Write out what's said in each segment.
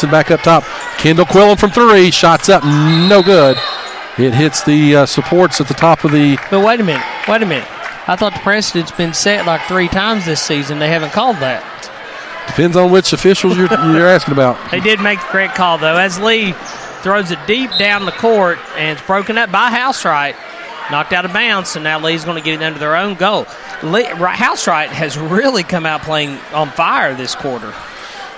Davidson back up top. Kendall Quillen from 3. Shots up, no good. It hits the supports at the top of the... But wait a minute. I thought the precedent's been set like 3 times this season. They haven't called that. Depends on which officials you're asking about. They did make the correct call, though, as Lee throws it deep down the court, and it's broken up by Housewright. Knocked out of bounds, so now Lee's going to get it under their own goal. Housewright has really come out playing on fire this quarter.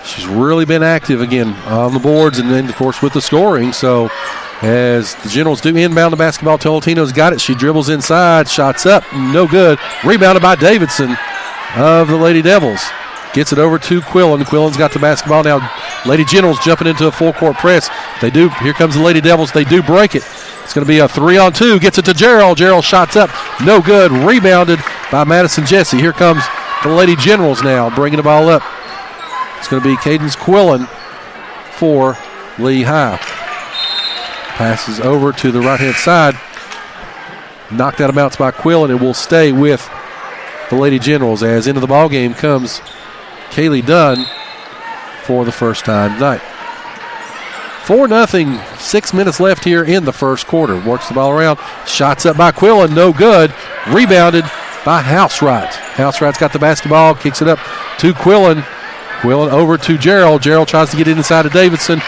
She's really been active again on the boards and then, of course, with the scoring. So as the Generals do inbound the basketball, Tolentino's got it. She dribbles inside, shots up, no good. Rebounded by Davidson of the Lady Devils. Gets it over to Quillen. Quillen's got the basketball now. Lady Generals jumping into a full-court press. They do. Here comes the Lady Devils. They do break it. It's going to be a 3-on-2. Gets it to Gerald. Gerald shots up. No good. Rebounded by Madison Jesse. Here comes the Lady Generals now, bringing the ball up. It's going to be Cadence Quillen for Lehigh. Passes over to the right-hand side. Knocked out of bounds by Quillen. It will stay with the Lady Generals as into the ball game comes Kaylee Dunn for the first time tonight. 4-0, 6 minutes left here in the first quarter. Works the ball around. Shots up by Quillen, no good. Rebounded by Housewright. Housewright's got the basketball, kicks it up to Quillen. Quillen over to Gerald. Gerald tries to get it inside of Davidson.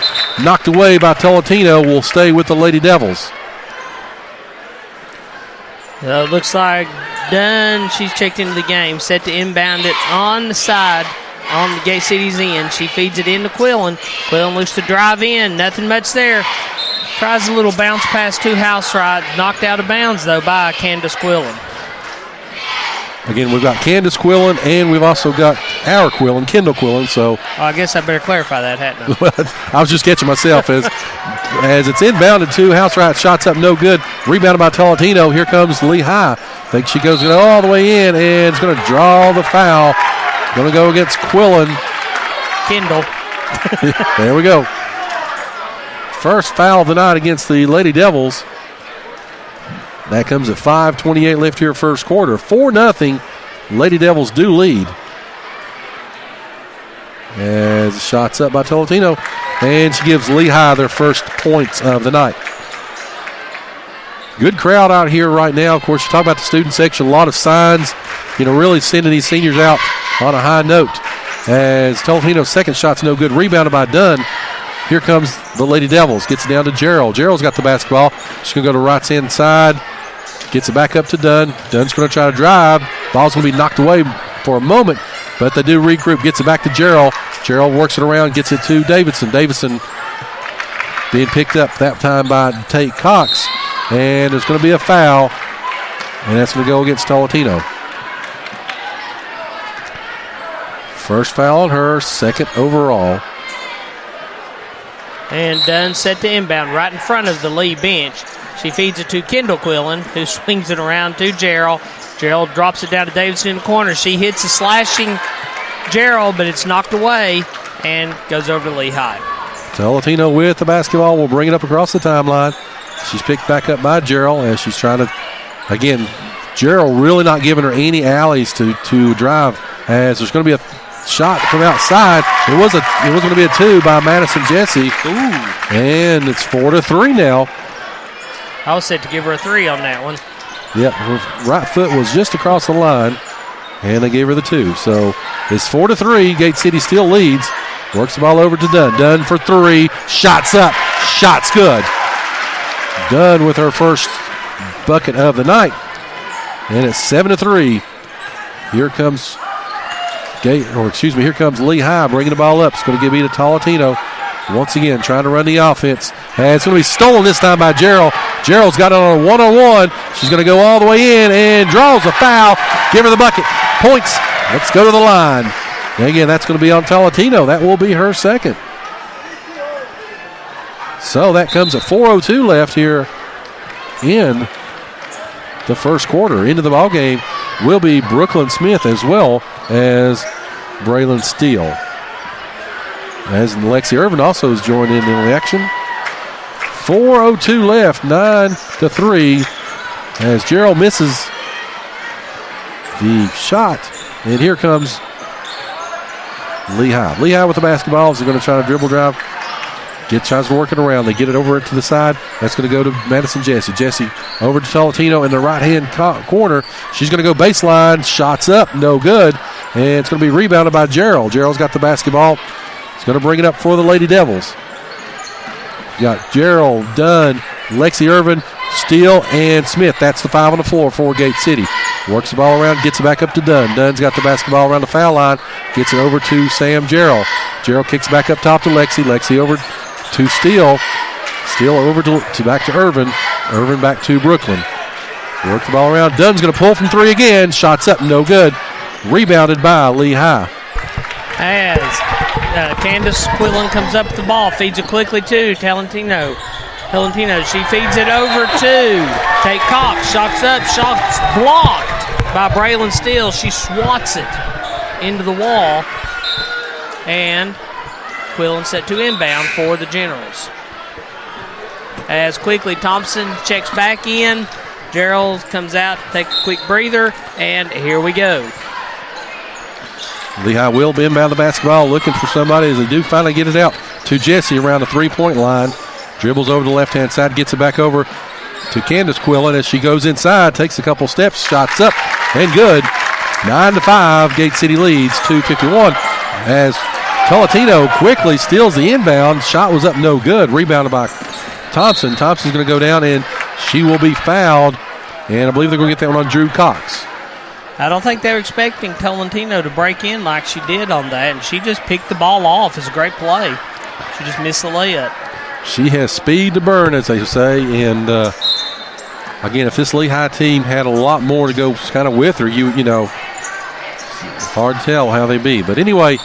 Knocked away by Tolentino. Will stay with the Lady Devils. Looks like Dunn, she's checked into the game, set to inbound it on the side. On the Gate City's end. She feeds it into Quillen. Quillen looks to drive in. Nothing much there. Tries a little bounce pass to Housewright. Knocked out of bounds, though, by Candace Quillen. Again, we've got Candace Quillen, and we've also got our Quillen, Kendall Quillen. So I guess I better clarify that, hadn't I? I was just catching myself as it's inbounded to Housewright. Shots up, no good. Rebounded by Tolentino. Here comes Lehigh. Think she goes all the way in, and it's going to draw the foul. Going to go against Quillen. Kendall. There we go. First foul of the night against the Lady Devils. That comes at 5:28 left here first quarter. 4-0. Lady Devils do lead. As shots up by Tolentino. And she gives Lehigh their first points of the night. Good crowd out here right now. Of course, you talk about the student section. A lot of signs. Really sending these seniors out on a high note. As Tolentino's second shot's no good. Rebounded by Dunn. Here comes the Lady Devils. Gets it down to Gerald. Gerald's got the basketball. She's going to go to right hand side. Gets it back up to Dunn. Dunn's going to try to drive. Ball's going to be knocked away for a moment, but they do regroup. Gets it back to Gerald. Gerald works it around. Gets it to Davidson. Davidson being picked up that time by Tate Cox. And there's going to be a foul, and that's going to go against Tolentino. First foul on her, second overall. And Dunn set to inbound right in front of the Lee bench. She feeds it to Kendall Quillen, who swings it around to Gerald. Gerald drops it down to Davidson in the corner. She hits a slashing Gerald, but it's knocked away and goes over to Lehigh. Tolentino with the basketball will bring it up across the timeline. She's picked back up by Gerald as she's trying to, again, Gerald really not giving her any alleys to drive, as there's going to be a shot from outside. It was going to be a 2 by Madison Jesse. Ooh. And it's 4-3 now. I was set to give her a 3 on that one. Yep, her right foot was just across the line, and they gave her the 2. So it's 4-3. Gate City still leads. Works the ball over to Dunn. Dunn for 3. Shots up. Shots good. Dunn with her first bucket of the night. And it's 7-3. Here comes here comes Lehigh bringing the ball up. It's going to give it to Tolentino. Once again, trying to run the offense. And it's going to be stolen this time by Gerald. Gerald's got it on a one-on-one. She's going to go all the way in and draws a foul. Give her the bucket. Points. Let's go to the line. And again, that's going to be on Tolentino. That will be her second. So that comes at 4:02 left here in the first quarter. Into the ball game will be Brooklyn Smith as well as Braylon Steele. As Lexi Irvin also has joined in the action. 4:02 left, 9-3. As Gerald misses the shot. And here comes Lehigh. Lehigh with the basketball. Is going to try to dribble drive. Tries to work it around. They get it over to the side. That's going to go to Madison Jesse. Jesse over to Tolentino in the right-hand corner. She's going to go baseline. Shots up. No good. And it's going to be rebounded by Gerald. Gerald's got the basketball. He's going to bring it up for the Lady Devils. Got Gerald, Dunn, Lexi Irvin, Steele, and Smith. That's the 5 on the floor for Gate City. Works the ball around, gets it back up to Dunn. Dunn's got the basketball around the foul line. Gets it over to Sam Gerald. Gerald kicks back up top to Lexi. Lexi over to Steele. Steele over to back to Irvin. Irvin back to Brooklyn. Work the ball around. Dunn's going to pull from 3 again. Shots up, no good. Rebounded by Lehigh. As Candace Quillen comes up with the ball, feeds it quickly to Tolentino. She feeds it over to Tate Cox. Shots up, shots blocked by Braylon Steele. She swats it into the wall. And Quillen set to inbound for the Generals. As quickly Thompson checks back in. Gerald comes out to take a quick breather, and here we go. Lehigh will be inbound the basketball, looking for somebody as they do finally get it out to Jesse around the 3-point line. Dribbles over to the left-hand side, gets it back over to Candace Quillen as she goes inside, takes a couple steps, shots up, and good. 9-5, Gate City leads, 2:51. As Tolentino quickly steals the inbound. Shot was up, no good. Rebounded by Thompson. Thompson's going to go down, and she will be fouled. And I believe they're going to get that one on Drew Cox. I don't think they were expecting Tolentino to break in like she did on that, and she just picked the ball off. It's a great play. She just missed the layup. She has speed to burn, as they say, and again, if this Lehigh team had a lot more to go kind of with her, you know, it's hard to tell how they be. But anyway,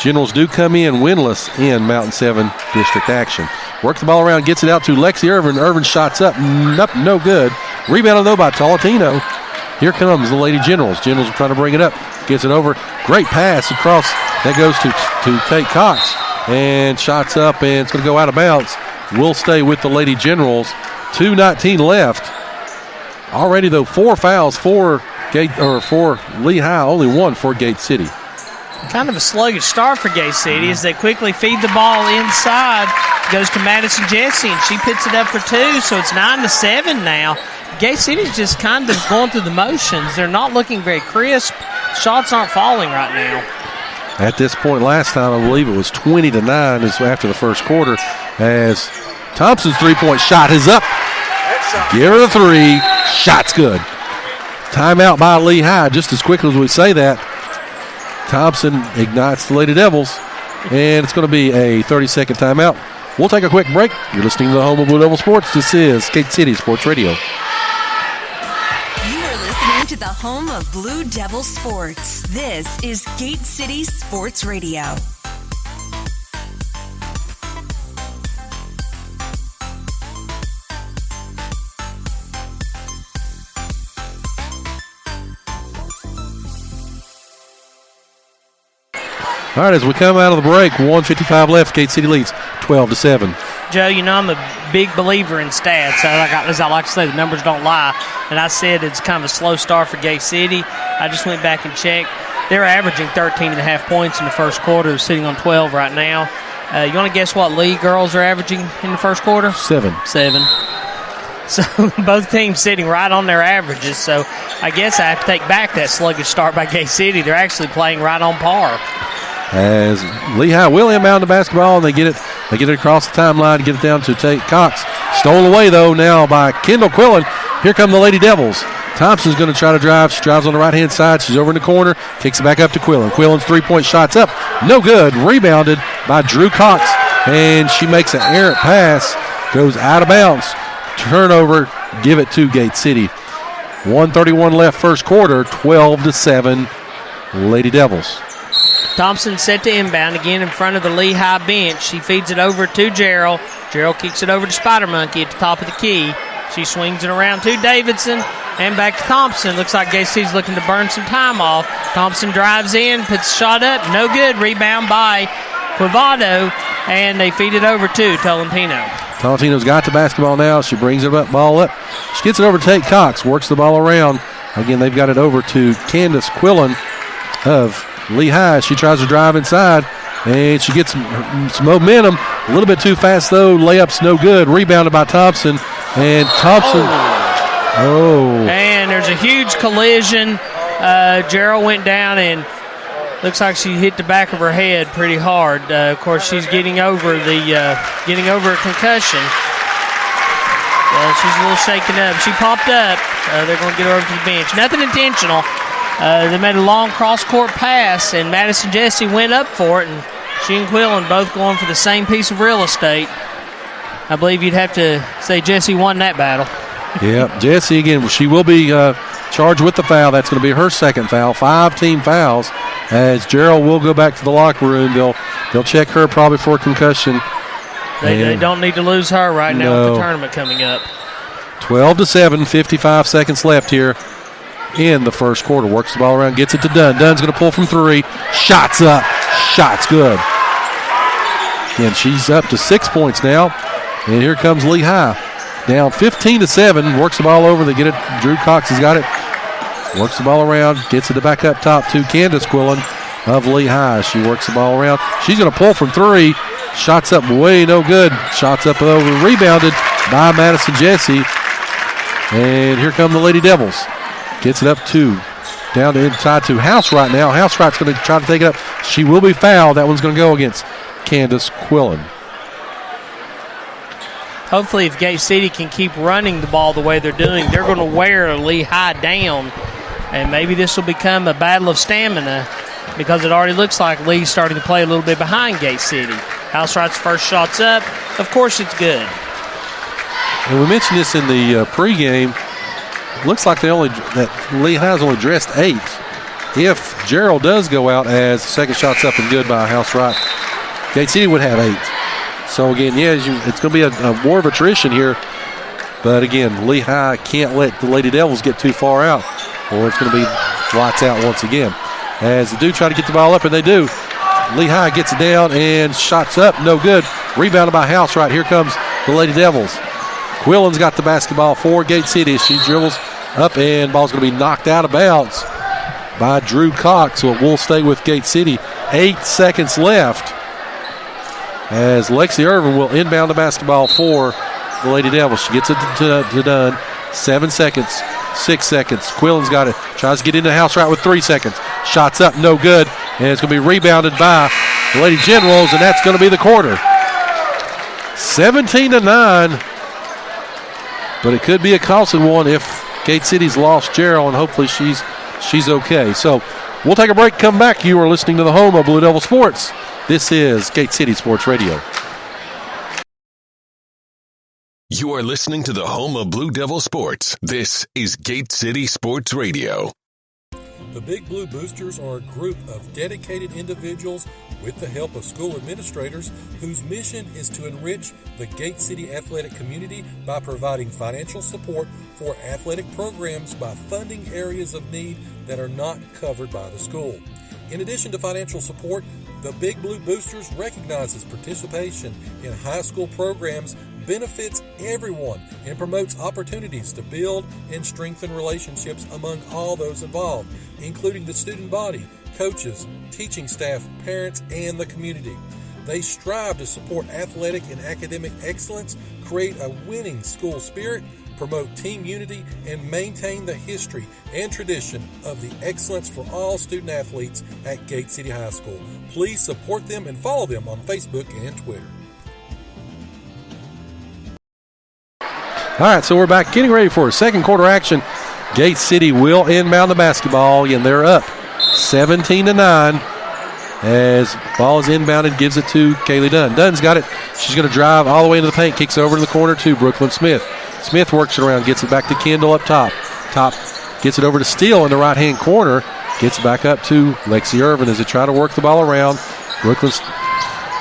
Generals do come in winless in Mountain 7 district action. Works the ball around, gets it out to Lexi Irvin. Irvin shots up, no good. Rebounded though by Tolentino. Here comes the Lady Generals. Generals are trying to bring it up. Gets it over. Great pass across. That goes to Tate Cox. And shots up, and it's going to go out of bounds. We'll stay with the Lady Generals. 2:19 left. Already, though, 4 fouls for Lehigh, only 1 for Gate City. Kind of a sluggish start for Gate City as they quickly feed the ball inside. Goes to Madison Jesse, and she puts it up for 2, so it's 9-7 now. Gate City's just kind of going through the motions. They're not looking very crisp. Shots aren't falling right now. At this point last time, I believe it was 20-9 after the first quarter, as Thompson's three-point shot is up. Give her the 3. Shot's good. Timeout by Lehigh. Just as quickly as we say that, Thompson ignites the Lady Devils, and it's going to be a 30-second timeout. We'll take a quick break. You're listening to the home of Blue Devil Sports. This is Gate City Sports Radio. You are listening to the home of Blue Devil Sports. This is Gate City Sports Radio. All right, as we come out of the break, 1:55 left. Gate City leads 12-7. Joe, you know I'm a big believer in stats. As I like to say, the numbers don't lie. And I said it's kind of a slow start for Gate City. I just went back and checked. They're averaging 13.5 points in the first quarter. They're sitting on 12 right now. You want to guess what Lee girls are averaging in the first quarter? 7. So both teams sitting right on their averages. So I guess I have to take back that sluggish start by Gate City. They're actually playing right on par. As Lehigh will inbound the basketball, and they get it across the timeline to get it down to Tate Cox. Stolen away, though, now by Kendall Quillen. Here come the Lady Devils. Thompson's going to try to drive. She drives on the right-hand side. She's over in the corner. Kicks it back up to Quillen. Quillen's three-point shot's up. No good. Rebounded by Drew Cox. And she makes an errant pass. Goes out of bounds. Turnover. Give it to Gate City. 1:31 left first quarter. 12-7 Lady Devils. Thompson set to inbound again in front of the Lehigh bench. She feeds it over to Gerald. Gerald kicks it over to Spider Monkey at the top of the key. She swings it around to Davidson and back to Thompson. Looks like Gate City's looking to burn some time off. Thompson drives in, puts a shot up, no good. Rebound by Quivado, and they feed it over to Tolentino. Tolentino's got the basketball now. She brings it up, ball up. She gets it over to Tate Cox, works the ball around. Again, they've got it over to Candace Quillen of Lehigh. She tries to drive inside, and she gets some momentum, A little bit too fast, though. Layup's no good. Rebounded by Thompson. And Thompson. And there's a huge collision. Gerald went down and looks like she hit the back of her head pretty hard. Of course, she's getting over a concussion. She's a little shaken up. She popped up. They're going to get her over to the bench. Nothing intentional. They made a long cross-court pass, and Madison Jesse went up for it, and she and Quillen both going for the same piece of real estate. I believe you'd have to say Jesse won that battle. Yeah, Jesse, again, she will be charged with the foul. That's going to be her second foul. 5 team fouls as Gerald will go back to the locker room. They'll check her probably for a concussion. They don't need to lose her right now with the tournament coming up. 12-7, 55 seconds left here in the first quarter. Works the ball around, gets it to Dunn. Dunn's going to pull from 3. Shots up. Shots good. And she's up to 6 points now. And here comes Lehigh. Down 15-7. Works the ball over. They get it. Drew Cox has got it. Works the ball around. Gets it back up top to Candace Quillen of Lehigh. She works the ball around. She's going to pull from 3. Shots up way no good. Shots up over. Rebounded by Madison Jesse. And here come the Lady Devils. Gets it up down to inside to House right now. House Right's going to try to take it up. She will be fouled. That one's going to go against Candace Quillen. Hopefully, if Gate City can keep running the ball the way they're doing, they're going to wear Lehigh down. And maybe this will become a battle of stamina because it already looks like Lee's starting to play a little bit behind Gate City. House Right's first shot's up. Of course, it's good. And we mentioned this in the pregame. Looks like that Lehigh's only dressed 8. If Gerald does go out as the second shot's up and good by House Right, Gate City would have 8. So again, it's going to be a war of attrition here. But again, Lehigh can't let the Lady Devils get too far out, or it's going to be lights out once again. As they do try to get the ball up, and they do. Lehigh gets it down and shots up, no good. Rebounded by House Right. Here comes the Lady Devils. Quillen's got the basketball for Gate City. She dribbles up, and ball's going to be knocked out of bounds by Drew Cox. So it will stay with Gate City. 8 seconds left as Lexi Irvin will inbound the basketball for the Lady Devils. She gets it to Dunn. 7 seconds, 6 seconds. Quillen's got it. Tries to get into House Right with 3 seconds. Shots up, no good. And it's going to be rebounded by the Lady Generals, and that's going to be the quarter. 17-9. But it could be a costly one if Gate City's lost Gerald, and hopefully she's okay. So we'll take a break, come back. You are listening to the home of Blue Devil Sports. This is Gate City Sports Radio. You are listening to the home of Blue Devil Sports. This is Gate City Sports Radio. The Big Blue Boosters are a group of dedicated individuals with the help of school administrators whose mission is to enrich the Gate City athletic community by providing financial support for athletic programs by funding areas of need that are not covered by the school. In addition to financial support, the Big Blue Boosters recognizes participation in high school programs benefits everyone and promotes opportunities to build and strengthen relationships among all those involved, including the student body, coaches, teaching staff, parents, and the community. They strive to support athletic and academic excellence, create a winning school spirit, promote team unity, and maintain the history and tradition of the excellence for all student athletes at Gate City High School. Please support them and follow them on Facebook and Twitter. All right, so we're back getting ready for a second quarter action. Gate City will inbound the basketball, and they're up 17-9 as ball is inbounded, gives it to Kaylee Dunn. Dunn's got it. She's going to drive all the way into the paint, kicks over to the corner to Brooklyn Smith. Smith works it around, gets it back to Kendall up top. Gets it over to Steele in the right-hand corner, gets it back up to Lexi Irvin as they try to work the ball around. Brooklyn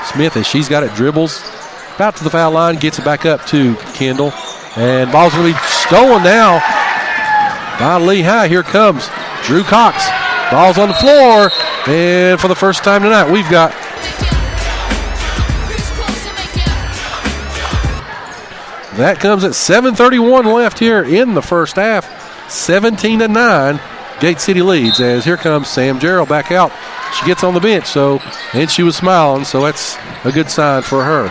Smith, as she's got it, dribbles about to the foul line, gets it back up to Kendall. And ball's going to be stolen now by Lehigh. Here comes Drew Cox. Ball's on the floor. And for the first time tonight, we've got that comes at 7:31 left here in the first half. 17-9. Gate City leads as here comes Sam Gerald back out. She gets on the bench, and she was smiling, so that's a good sign for her.